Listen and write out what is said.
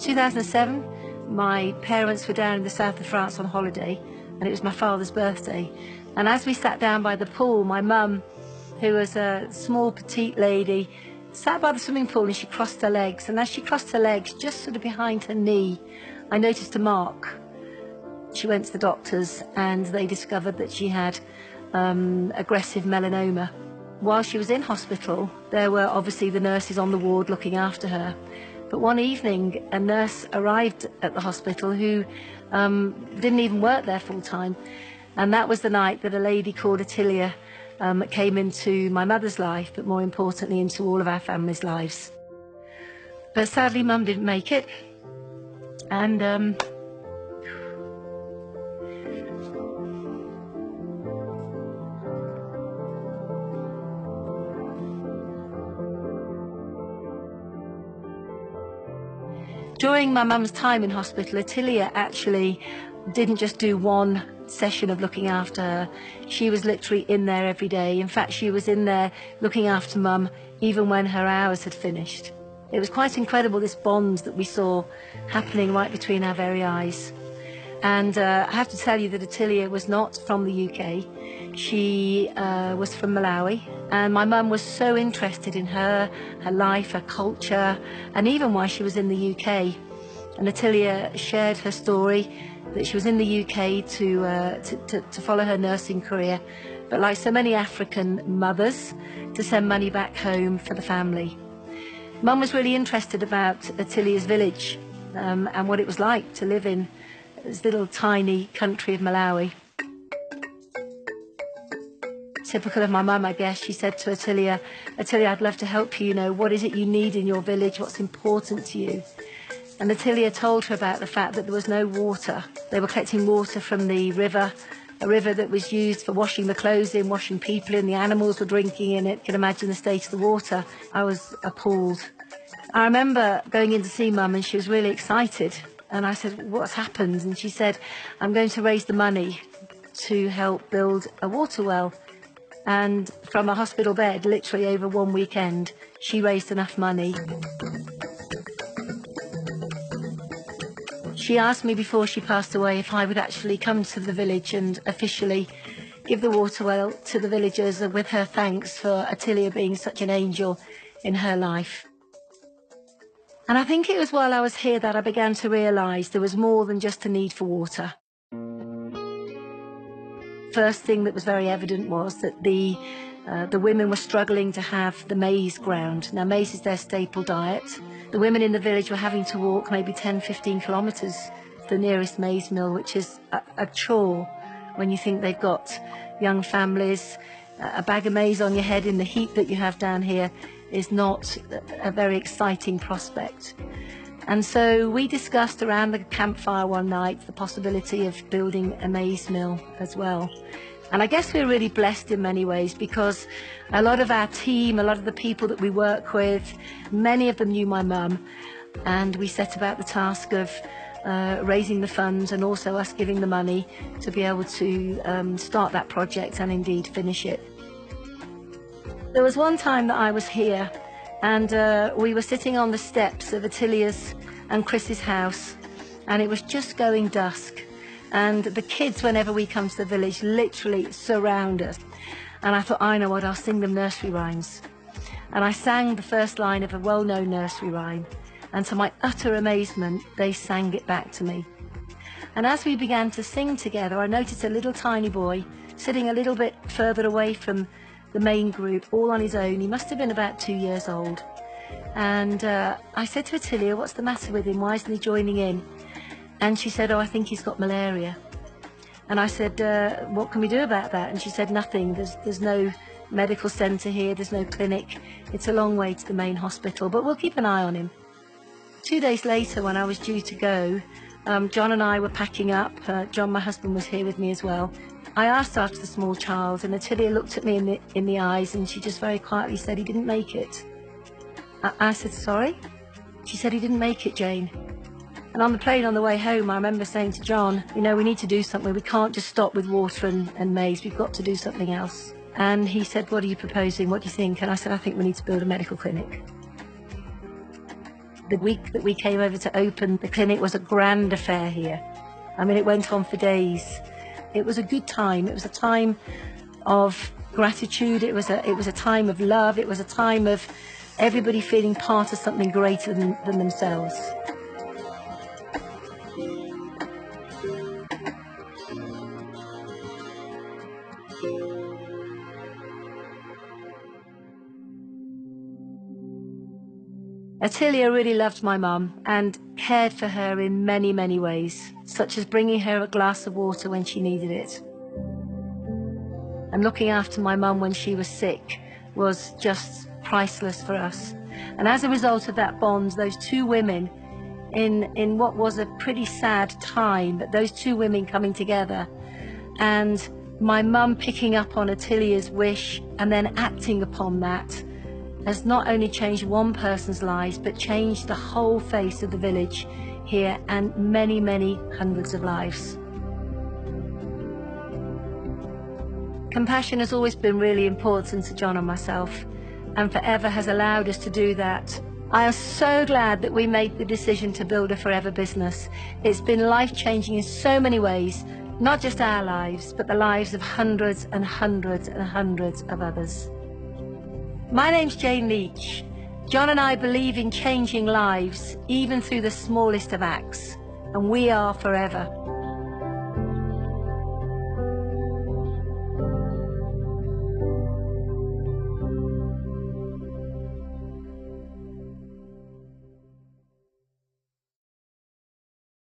was 2007. My parents were down in the south of France on holiday, and it was my father's birthday. And as we sat down by the pool, my mum, who was a small, petite lady, sat by the swimming pool and she crossed her legs. And as she crossed her legs, just sort of behind her knee, I noticed a mark. She went to the doctors and they discovered that she had aggressive melanoma. While she was in hospital, there were obviously the nurses on the ward looking after her. But one evening, a nurse arrived at the hospital who didn't even work there full time. And that was the night that a lady called Attilia came into my mother's life, but more importantly into all of our family's lives. But sadly, Mum didn't make it. And during my mum's time in hospital, Attilia actually didn't just do one session of looking after her. She was literally in there every day. In fact, she was in there looking after Mum even when her hours had finished. It was quite incredible, this bond that we saw happening right between our very eyes. And I have to tell you that Attilia was not from the UK. She was from Malawi, and my mum was so interested in her life, her culture, and even why she was in the UK. And Attilia shared her story that she was in the UK to follow her nursing career, but like so many African mothers, to send money back home for the family. Mum was really interested about Attilia's village and what it was like to live in this little tiny country of Malawi. Typical of my mum, I guess, she said to Attilia, I'd love to help you, what is it you need in your village, what's important to you? And Attilia told her about the fact that there was no water. They were collecting water from the river, a river that was used for washing the clothes in, washing people in, the animals were drinking in it. You can imagine the state of the water. I was appalled. I remember going in to see Mum and she was really excited. And I said, what's happened? And she said, I'm going to raise the money to help build a water well. And from a hospital bed, literally over one weekend, she raised enough money. She asked me before she passed away if I would actually come to the village and officially give the water well to the villagers with her thanks for Attilia being such an angel in her life. And I think it was while I was here that I began to realise there was more than just a need for water. First thing that was very evident was that the women were struggling to have the maize ground. Now, maize is their staple diet. The women in the village were having to walk maybe 10, 15 kilometres to the nearest maize mill, which is a chore when you think they've got young families. A bag of maize on your head in the heat that you have down here is not a very exciting prospect. And so we discussed around the campfire one night the possibility of building a maize mill as well. And I guess we're really blessed in many ways because a lot of our team, a lot of the people that we work with, many of them knew my mum, and we set about the task of raising the funds and also us giving the money to be able to start that project and indeed finish it. There was one time that I was here and we were sitting on the steps of Attilia's and Chris's house, and it was just going dusk. And the kids, whenever we come to the village, literally surround us. And I thought, I know what, I'll sing them nursery rhymes. And I sang the first line of a well-known nursery rhyme. And to my utter amazement, they sang it back to me. And as we began to sing together, I noticed a little tiny boy sitting a little bit further away from the main group, all on his own. He must have been about 2 years old. And I said to Attilia, what's the matter with him? Why isn't he joining in? And she said, oh, I think he's got malaria. And I said, what can we do about that? And she said, nothing. There's no medical centre here. There's no clinic. It's a long way to the main hospital, but we'll keep an eye on him. 2 days later, when I was due to go, John and I were packing up. John, my husband, was here with me as well. I asked after the small child, and Attilia looked at me in the eyes, and she just very quietly said, he didn't make it. I said, sorry? She said, he didn't make it, Jane. And on the plane on the way home, I remember saying to John, we need to do something. We can't just stop with water and maize. We've got to do something else. And he said, what are you proposing? What do you think? And I said, I think we need to build a medical clinic. The week that we came over to open the clinic was a grand affair here. I mean, it went on for days. It was a good time. It was a time of gratitude. It was a time of love. It was a time of everybody feeling part of something greater than themselves. Attilia really loved my mum and cared for her in many, many ways, such as bringing her a glass of water when she needed it. And looking after my mum when she was sick was just priceless for us. And as a result of that bond, those two women, in what was a pretty sad time, but those two women coming together and my mum picking up on Attilia's wish and then acting upon that, has not only changed one person's lives, but changed the whole face of the village here and many, many hundreds of lives. Compassion has always been really important to John and myself, and forever has allowed us to do that. I am so glad that we made the decision to build a forever business. It's been life-changing in so many ways, not just our lives, but the lives of hundreds and hundreds and hundreds of others. My name's Jayne Leach. John and I believe in changing lives, even through the smallest of acts, and we are forever.